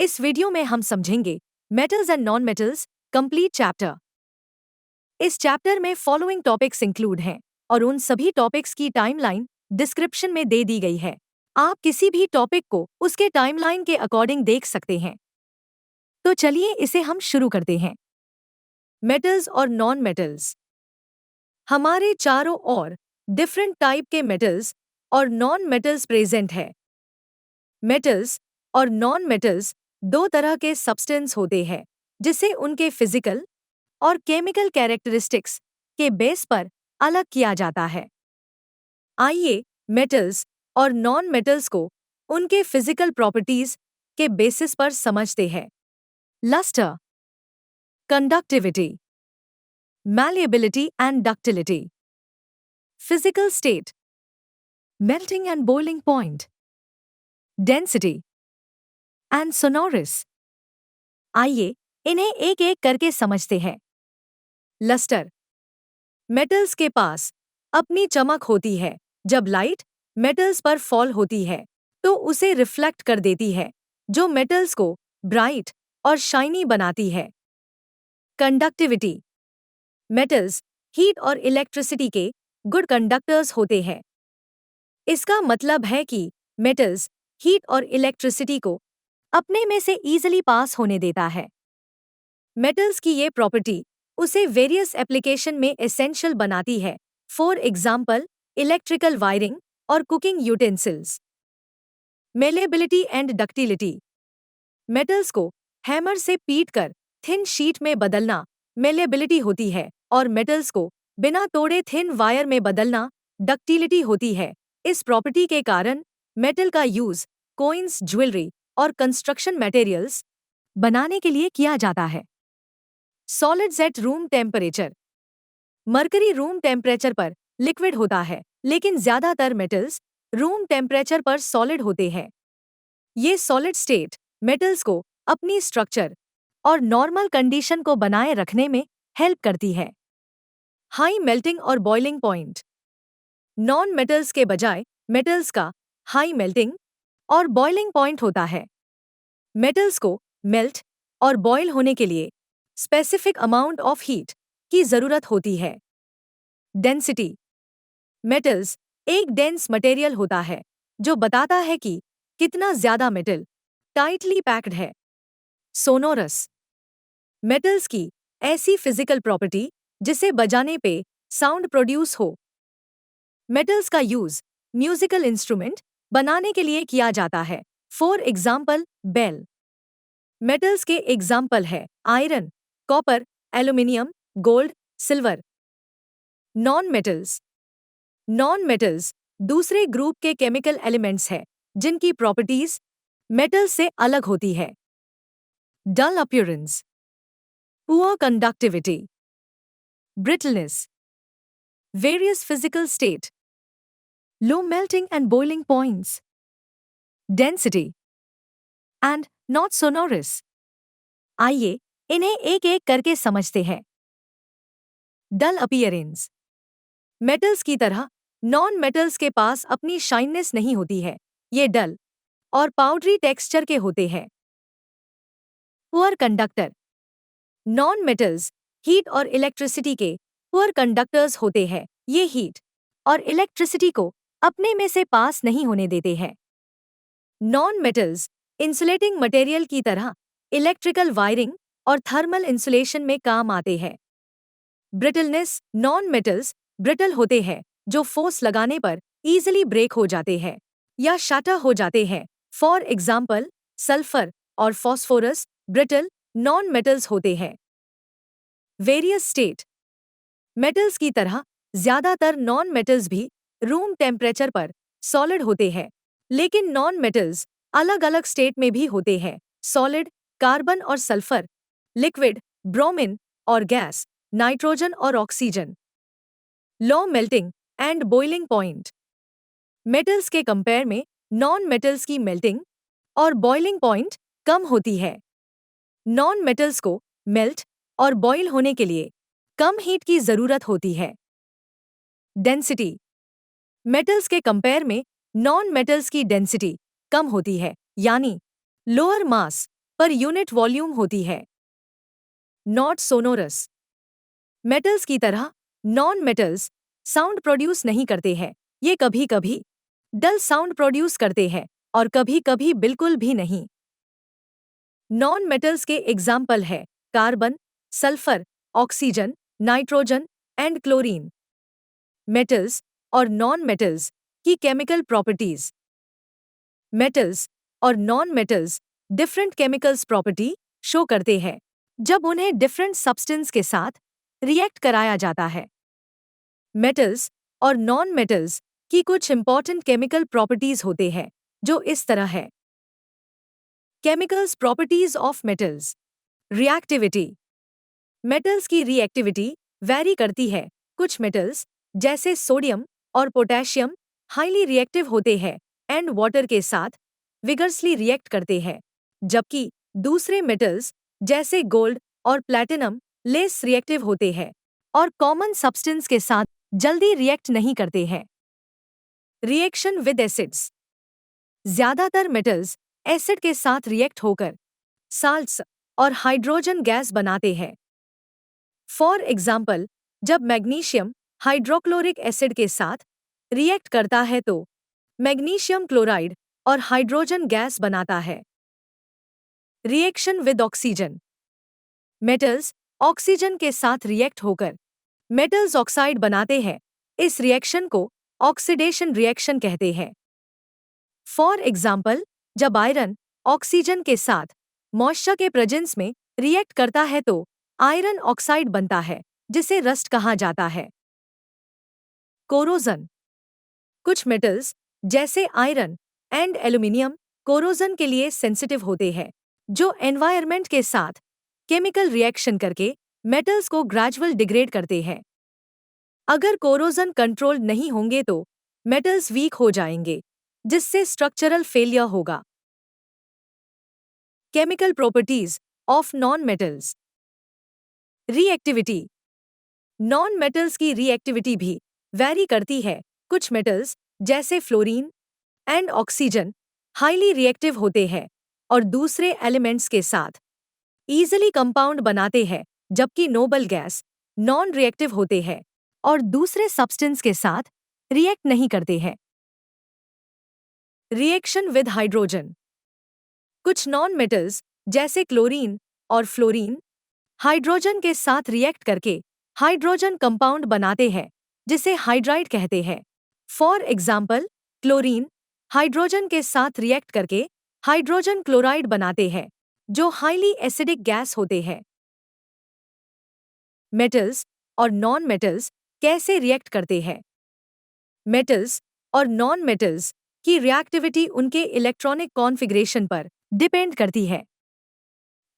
इस वीडियो में हम समझेंगे metals and non metals complete chapter. इस चैप्टर में फॉलोइंग टॉपिक्स इंक्लूड हैं और उन सभी टॉपिक्स की टाइमलाइन डिस्क्रिप्शन में दे दी गई है। आप किसी भी टॉपिक को उसके टाइमलाइन के अकॉर्डिंग देख सकते हैं। तो चलिए इसे हम शुरू करते हैं। मेटल्स और नॉन मेटल्स। हमारे चारों ओर डिफरेंट टाइप के मेटल्स और नॉन मेटल्स प्रेजेंट है। मेटल्स और नॉन मेटल्स दो तरह के सब्सटेंस होते हैं जिसे उनके फिजिकल और केमिकल कैरेक्टरिस्टिक्स के बेस पर अलग किया जाता है। आइए मेटल्स और नॉन मेटल्स को उनके फिजिकल प्रॉपर्टीज के बेसिस पर समझते हैं। Lustre, conductivity, malleability and ductility, physical state, melting and boiling point, density and sonorous. आइए इन्हें एक एक करके समझते हैं। लस्टर। मेटल्स के पास अपनी चमक होती है। जब लाइट मेटल्स पर फॉल होती है तो उसे रिफ्लेक्ट कर देती है, जो मेटल्स को ब्राइट और शाइनी बनाती है। कंडक्टिविटी। मेटल्स हीट और इलेक्ट्रिसिटी के गुड कंडक्टर्स होते हैं। इसका मतलब है कि मेटल्स हीट और इलेक्ट्रिसिटी को अपने में से ईजिली पास होने देता है। मेटल्स की ये प्रॉपर्टी उसे वेरियस एप्लीकेशन में एसेंशियल बनाती है, फॉर एग्जाम्पल इलेक्ट्रिकल वायरिंग और cooking utensils. Malleability and ductility. Metals को हैमर से पीटकर थिन शीट में बदलना मेलेबिलिटी होती है और मेटल्स को बिना तोड़े थिन वायर में बदलना डक्टिलिटी होती है। इस प्रॉपर्टी के कारण मेटल का यूज कॉइन्स, ज्वेलरी और कंस्ट्रक्शन मटेरियल्स बनाने के लिए किया जाता है। Solids at room temperature. Mercury room temperature पर लिक्विड होता है, लेकिन ज्यादातर मेटल्स रूम टेम्परेचर पर सॉलिड होते हैं। ये सॉलिड स्टेट मेटल्स को अपनी स्ट्रक्चर और नॉर्मल कंडीशन को बनाए रखने में हेल्प करती है। हाई मेल्टिंग और बॉइलिंग पॉइंट। नॉन मेटल्स के बजाय मेटल्स का हाई मेल्टिंग और बॉइलिंग पॉइंट होता है। मेटल्स को मेल्ट और बॉयल होने के लिए स्पेसिफिक अमाउंट ऑफ हीट की जरूरत होती है। डेंसिटी। मेटल्स एक डेंस मटेरियल होता है जो बताता है कि कितना ज्यादा मेटल टाइटली पैक्ड है। सोनोरस। मेटल्स की ऐसी फिजिकल प्रॉपर्टी जिसे बजाने पे साउंड प्रोड्यूस हो। मेटल्स का यूज म्यूजिकल इंस्ट्रूमेंट बनाने के लिए किया जाता है, फॉर एग्जाम्पल बेल। मेटल्स के एग्जाम्पल है iron, copper, aluminium, gold, silver. Non metals. Non metals दूसरे ग्रुप के केमिकल एलिमेंट्स हैं जिनकी प्रॉपर्टीज मेटल्स से अलग होती है। Dull appearance, poor conductivity, brittleness, various physical state, low melting and boiling points, density and not sonorous. आइए इन्हें एक एक करके समझते हैं। डल अपीयरेंस। मेटल्स की तरह नॉन मेटल्स के पास अपनी शाइननेस नहीं होती है। ये डल और पाउडरी टेक्सचर के होते हैं। Poor conductor. Non metals heat और इलेक्ट्रिसिटी के पुअर कंडक्टर्स होते हैं। ये हीट और इलेक्ट्रिसिटी को अपने में से पास नहीं होने देते हैं। नॉन मेटल्स इंसुलेटिंग मटेरियल की तरह इलेक्ट्रिकल वायरिंग और थर्मल इंसुलेशन में काम आते हैं। ब्रिटलनेस। नॉन मेटल्स ब्रिटल होते हैं जो फोर्स लगाने पर ईजिली ब्रेक हो जाते हैं या शाटर हो जाते हैं, फॉर एग्जाम्पल सल्फर और फॉस्फोरस ब्रिटल नॉन मेटल्स होते हैं। Various state. मेटल्स की तरह ज्यादातर नॉन मेटल्स भी रूम टेम्परेचर पर सॉलिड होते हैं, लेकिन नॉन मेटल्स अलग अलग स्टेट में भी होते हैं। सॉलिड कार्बन और सल्फर, लिक्विड ब्रोमीन और गैस नाइट्रोजन और oxygen. Low melting and boiling point. Metals के कंपेयर में नॉन मेटल्स की मेल्टिंग और बॉइलिंग पॉइंट कम होती है। नॉन मेटल्स को मेल्ट और बॉयल होने के लिए कम हीट की जरूरत होती है। डेंसिटी। मेटल्स के कंपेयर में नॉन मेटल्स की डेंसिटी कम होती है, यानी लोअर मास पर यूनिट वॉल्यूम होती है। Not sonorous. मेटल्स की तरह नॉन मेटल्स साउंड प्रोड्यूस नहीं करते हैं। ये कभी कभी डल साउंड प्रोड्यूस करते हैं और कभी कभी बिल्कुल भी नहीं। नॉन मेटल्स के एग्जाम्पल है carbon, sulphur, oxygen, nitrogen and chlorine. Metals और नॉन मेटल्स की केमिकल प्रॉपर्टीज। मेटल्स और non metals different chemicals property show करते हैं जब उन्हें डिफरेंट सब्सटेंस के साथ रिएक्ट कराया जाता है। मेटल्स और नॉन मेटल्स की कुछ इंपॉर्टेंट केमिकल प्रॉपर्टीज होते हैं जो इस तरह है। Chemicals properties of metals. Reactivity. Metals की रिएक्टिविटी वैरी करती है। कुछ मेटल्स जैसे सोडियम और पोटेशियम हाईली रिएक्टिव होते हैं एंड वाटर के साथ विगरसली रिएक्ट करते हैं, जबकि दूसरे मेटल्स जैसे गोल्ड और प्लैटिनम लेस रिएक्टिव होते हैं और कॉमन सब्सटेंस के साथ जल्दी रिएक्ट नहीं करते हैं। Reaction with acids. ज्यादातर मेटल्स एसिड के साथ रिएक्ट होकर साल्ट्स और हाइड्रोजन गैस बनाते हैं। फॉर एग्जाम्पल, जब मैग्नीशियम हाइड्रोक्लोरिक एसिड के साथ रिएक्ट करता है तो मैग्नीशियम क्लोराइड और हाइड्रोजन गैस बनाता है। Reaction with oxygen. Metals oxygen के साथ रिएक्ट होकर मेटल्स ऑक्साइड बनाते हैं। इस रिएक्शन को ऑक्सीडेशन रिएक्शन कहते हैं। फॉर एग्जाम्पल, जब आयरन ऑक्सीजन के साथ मॉइस्चर के प्रेजेंस में रिएक्ट करता है तो आयरन ऑक्साइड बनता है जिसे रस्ट कहा जाता है। कोरोजन। कुछ मेटल्स जैसे आयरन एंड एल्यूमिनियम कोरोजन के लिए सेंसिटिव होते हैं, जो एनवायरनमेंट के साथ केमिकल रिएक्शन करके मेटल्स को ग्रेजुअल डिग्रेड करते हैं। अगर कोरोजन कंट्रोल नहीं होंगे तो मेटल्स वीक हो जाएंगे, जिससे स्ट्रक्चरल फेलियर होगा। Chemical properties of non metals. Reactivity. Non metals की रिएक्टिविटी भी वैरी करती है। कुछ मेटल्स जैसे fluorine and oxygen highly reactive होते हैं और दूसरे एलिमेंट्स के साथ ईजिली कंपाउंड बनाते हैं, जबकि नोबल गैस नॉन रिएक्टिव होते हैं और दूसरे सब्सटेंस के साथ रिएक्ट नहीं करते हैं। Reaction with hydrogen. कुछ नॉन मेटल्स जैसे क्लोरीन और फ्लोरीन हाइड्रोजन के साथ रिएक्ट करके हाइड्रोजन कंपाउंड बनाते हैं जिसे हाइड्राइड कहते हैं। फॉर एग्जाम्पल, क्लोरीन हाइड्रोजन के साथ रिएक्ट करके हाइड्रोजन क्लोराइड बनाते हैं जो हाईली एसिडिक गैस होते हैं। मेटल्स और नॉन मेटल्स कैसे रिएक्ट करते हैं? मेटल्स और नॉन मेटल्स की रिएक्टिविटी उनके इलेक्ट्रॉनिक कॉन्फ़िगरेशन पर डिपेंड करती है।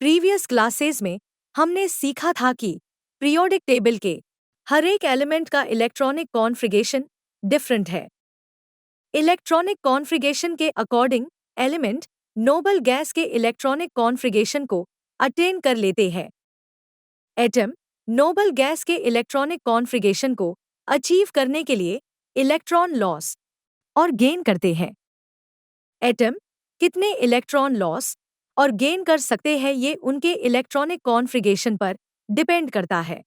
प्रीवियस क्लासेस में हमने सीखा था कि पीरियोडिक टेबल के हर एक एलिमेंट का इलेक्ट्रॉनिक कॉन्फ़िगरेशन डिफरेंट है। इलेक्ट्रॉनिक कॉन्फ़िगरेशन के अकॉर्डिंग एलिमेंट नोबल गैस के इलेक्ट्रॉनिक कॉन्फ़िगरेशन को अटेन कर लेते हैं। एटम नोबल गैस के इलेक्ट्रॉनिक कॉन्फ़िगरेशन को अचीव करने के लिए इलेक्ट्रॉन लॉस और गेन करते हैं। एटम कितने इलेक्ट्रॉन लॉस और गेन कर सकते हैं ये उनके इलेक्ट्रॉनिक कॉन्फ़िगरेशन पर डिपेंड करता है।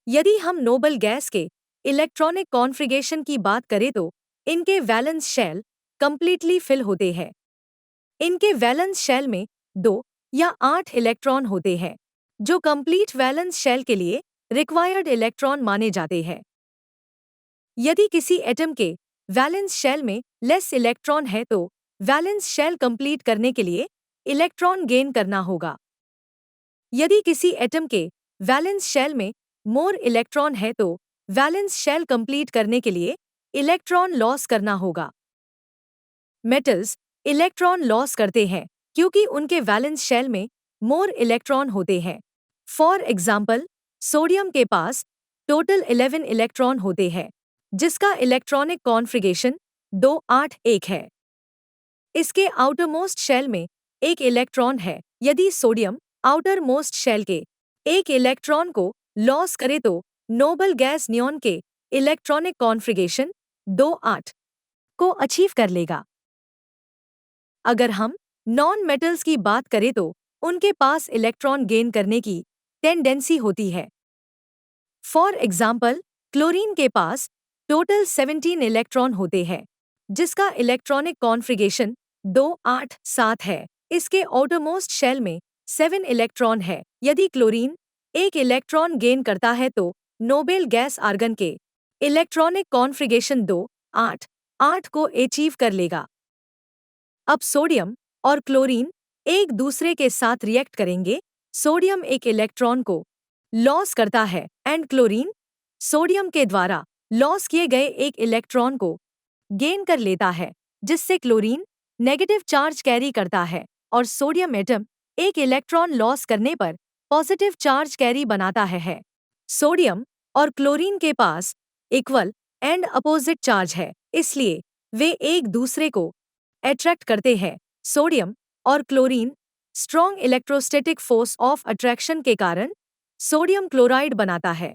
यदि हम नोबल गैस के इलेक्ट्रॉनिक कॉन्फ़िगरेशन की बात करें तो इनके वैलेंस शेल कंप्लीटली फिल होते हैं। इनके वैलेंस शेल में 2 या 8 इलेक्ट्रॉन होते हैं, जो कंप्लीट वैलेंस शेल के लिए रिक्वायर्ड इलेक्ट्रॉन माने जाते हैं। यदि किसी एटम के वैलेंस शेल में लेस इलेक्ट्रॉन है तो वैलेंस शेल कंप्लीट करने के लिए इलेक्ट्रॉन गेन करना होगा। यदि किसी एटम के वैलेंस शेल में मोर इलेक्ट्रॉन है तो वैलेंस शेल कंप्लीट करने के लिए इलेक्ट्रॉन लॉस करना होगा। मेटल्स इलेक्ट्रॉन लॉस करते हैं क्योंकि उनके वैलेंस शेल में मोर इलेक्ट्रॉन होते हैं। फॉर एग्जाम्पल, सोडियम के पास टोटल 11 इलेक्ट्रॉन होते हैं, जिसका इलेक्ट्रॉनिक कॉन्फ़िगरेशन 281 है। इसके आउटरमोस्ट शेल में एक इलेक्ट्रॉन है। यदि सोडियम आउटर मोस्ट शेल के एक इलेक्ट्रॉन को लॉस करे तो नोबल गैस नियॉन के इलेक्ट्रॉनिक कॉन्फ़िगरेशन 28 को अचीव कर लेगा। अगर हम नॉन मेटल्स की बात करें तो उनके पास इलेक्ट्रॉन गेन करने की टेंडेंसी होती है। फॉर एग्जाम्पल, क्लोरीन के पास टोटल 17 इलेक्ट्रॉन होते हैं, जिसका इलेक्ट्रॉनिक कॉन्फ़िगरेशन 2 8 7 है। इसके आउटरमोस्ट शेल में 7 इलेक्ट्रॉन है। यदि क्लोरीन एक इलेक्ट्रॉन गेन करता है तो नोबेल गैस आर्गन के इलेक्ट्रॉनिक कॉन्फ़िगरेशन 2 8 8 को अचीव कर लेगा। अब सोडियम और क्लोरीन एक दूसरे के साथ रिएक्ट करेंगे। सोडियम एक इलेक्ट्रॉन को लॉस करता है एंड क्लोरीन सोडियम के द्वारा लॉस किए गए एक इलेक्ट्रॉन को गेन कर लेता है, जिससे क्लोरीन नेगेटिव चार्ज कैरी करता है और सोडियम एटम एक इलेक्ट्रॉन लॉस करने पर पॉजिटिव चार्ज कैरी बनाता है। सोडियम और क्लोरीन के पास इक्वल एंड अपोजिट चार्ज है, इसलिए वे एक दूसरे को अट्रैक्ट करते हैं। सोडियम और chlorine strong electrostatic force of attraction के कारण सोडियम क्लोराइड बनाता है।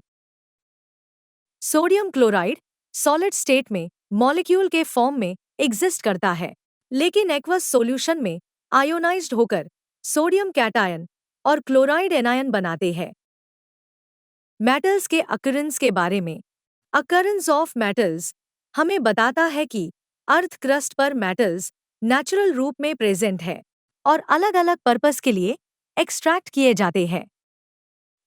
सोडियम क्लोराइड सॉलिड स्टेट में मॉलिक्यूल के फॉर्म में एग्जिस्ट करता है, लेकिन एक्वस सॉल्यूशन में आयोनाइज्ड होकर सोडियम कैटायन और क्लोराइड एनायन बनाते हैं। मेटल्स के अकरेंस के बारे में। अकरेंस ऑफ मेटल्स हमें बताता है कि अर्थ क्रस्ट पर मेटल्स नेचुरल रूप में प्रेजेंट है और अलग अलग पर्पस के लिए एक्सट्रैक्ट किए जाते हैं।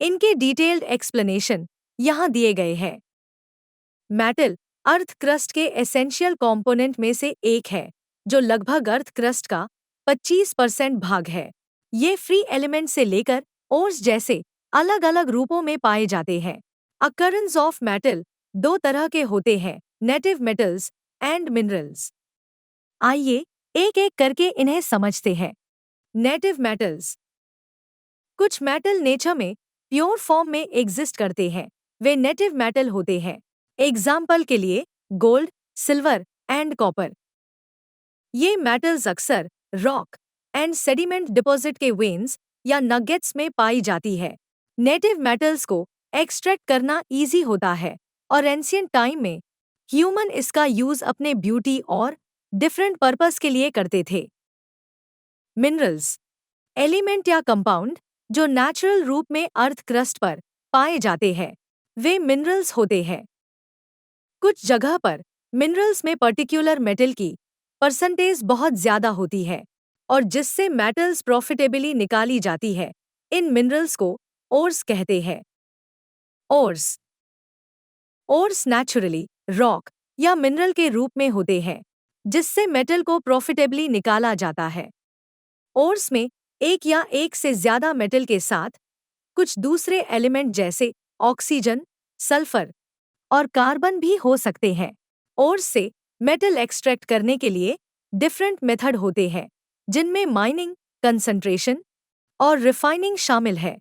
इनके डिटेल्ड एक्सप्लेनेशन यहाँ दिए गए हैं। मेटल अर्थ क्रस्ट के एसेंशियल कंपोनेंट में से एक है, जो लगभग अर्थ क्रस्ट का 25% भाग है। ये फ्री एलिमेंट से लेकर ओर्स जैसे अलग अलग रूपों में पाए जाते हैं। अकरेंस ऑफ मेटल दो तरह के होते हैं, नेटिव मेटल्स एंड मिनरल्स। आइए एक एक करके इन्हें समझते हैं। Native metals. कुछ मेटल नेचर में प्योर फॉर्म में एग्जिस्ट करते हैं, वे नेटिव मेटल होते हैं। एग्जाम्पल के लिए गोल्ड, सिल्वर एंड कॉपर। ये मेटल्स अक्सर रॉक एंड सेडिमेंट डिपॉजिट के वेन्स या नगेट्स में पाई जाती है। नेटिव मेटल्स को एक्सट्रैक्ट करना इजी होता है और एंशिएंट टाइम में ह्यूमन इसका यूज अपने ब्यूटी और डिफरेंट पर्पस के लिए करते थे। मिनरल्स। एलिमेंट या कंपाउंड जो नेचुरल रूप में अर्थ क्रस्ट पर पाए जाते हैं, वे मिनरल्स होते हैं। कुछ जगह पर मिनरल्स में पर्टिकुलर मेटल की परसेंटेज बहुत ज्यादा होती है और जिससे मेटल्स प्रॉफिटेबली निकाली जाती है। इन मिनरल्स को ओर्स कहते हैं। ओर्स। ओर्स नेचुरली रॉक या मिनरल के रूप में होते हैं, जिससे मेटल को प्रॉफिटेबली निकाला जाता है। ओर्स में एक या एक से ज्यादा मेटल के साथ कुछ दूसरे एलिमेंट जैसे ऑक्सीजन, सल्फर और कार्बन भी हो सकते हैं। ओर्स से मेटल एक्सट्रैक्ट करने के लिए डिफरेंट मेथड होते हैं, जिनमें माइनिंग, कंसंट्रेशन और रिफाइनिंग शामिल है।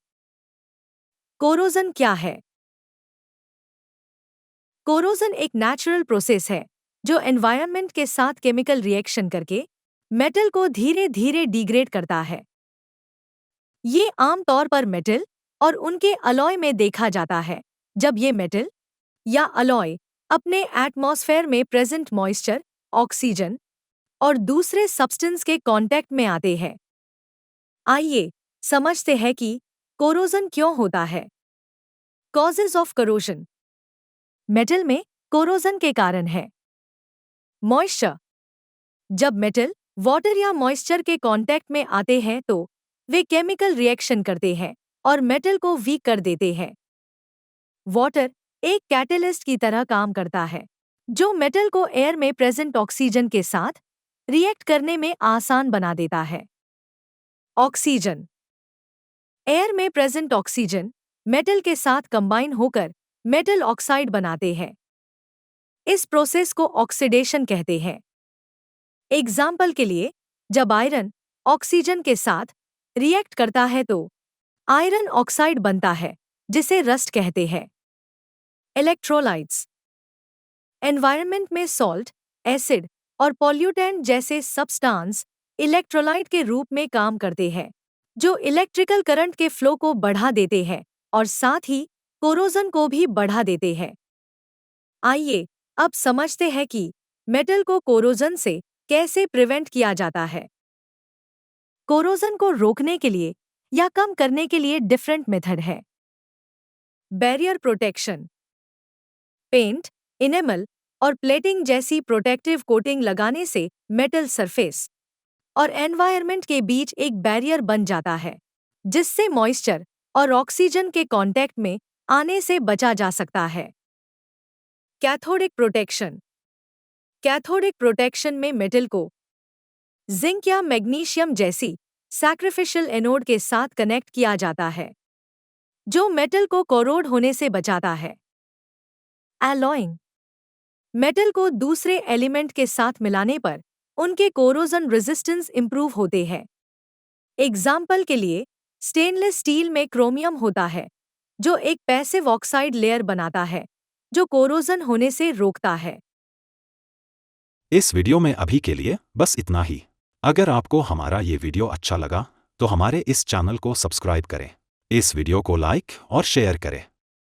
कोरोजन क्या है? कोरोजन एक नेचुरल प्रोसेस है जो एनवायरनमेंट के साथ केमिकल रिएक्शन करके मेटल को धीरे धीरे डिग्रेड करता है। ये आमतौर पर मेटल और उनके अलॉय में देखा जाता है। जब ये मेटल या अलॉय अपने एटमॉस्फेयर में प्रेजेंट मॉइस्चर, ऑक्सीजन और दूसरे सब्सटेंस के कांटेक्ट में आते हैं। आइए समझते हैं कि कोरोजन क्यों होता है। Causes of corrosion. मेटल में कोरोजन के कारण है। मॉइस्चर। जब मेटल वाटर या मॉइस्चर के कांटेक्ट में आते हैं तो वे केमिकल रिएक्शन करते हैं और मेटल को वीक कर देते हैं। वाटर एक कैटलिस्ट की तरह काम करता है, जो मेटल को एयर में प्रेजेंट ऑक्सीजन के साथ रिएक्ट करने में आसान बना देता है। ऑक्सीजन। एयर में प्रेजेंट ऑक्सीजन मेटल के साथ कंबाइन होकर मेटल ऑक्साइड बनाते हैं। इस प्रोसेस को ऑक्सीडेशन कहते हैं। एग्जाम्पल के लिए, जब आयरन ऑक्सीजन के साथ रिएक्ट करता है तो आयरन ऑक्साइड बनता है, जिसे रस्ट कहते हैं। इलेक्ट्रोलाइट्स। एनवायरनमेंट में सॉल्ट, एसिड और पॉल्यूटेंट जैसे सब्सटेंस इलेक्ट्रोलाइट के रूप में काम करते हैं, जो इलेक्ट्रिकल करंट के फ्लो को बढ़ा देते हैं और साथ ही कोरोजन को भी बढ़ा देते हैं। आइए अब समझते हैं कि मेटल को कोरोजन से कैसे प्रिवेंट किया जाता है। कोरोजन को रोकने के लिए या कम करने के लिए डिफरेंट मेथड है। Barrier protection. पेंट, इनेमल और प्लेटिंग जैसी प्रोटेक्टिव कोटिंग लगाने से मेटल सरफेस और एनवायरनमेंट के बीच एक बैरियर बन जाता है, जिससे मॉइस्चर और ऑक्सीजन के कांटेक्ट में आने से बचा जा सकता है। Cathodic protection. कैथोडिक प्रोटेक्शन में मेटल को जिंक या मैग्नीशियम जैसी सैक्रिफिशियल एनोड के साथ कनेक्ट किया जाता है, जो मेटल को कोरोड होने से बचाता है। एलॉइंग। मेटल को दूसरे एलिमेंट के साथ मिलाने पर उनके कोरोजन रेजिस्टेंस इंप्रूव होते हैं। एग्जाम्पल के लिए स्टेनलेस स्टील में क्रोमियम होता है, जो एक पैसिव ऑक्साइड लेयर बनाता है, जो कोरोजन होने से रोकता है। इस वीडियो में अभी के लिए बस इतना ही। अगर आपको हमारा ये वीडियो अच्छा लगा तो हमारे इस चैनल को सब्सक्राइब करें, इस वीडियो को लाइक और शेयर करें।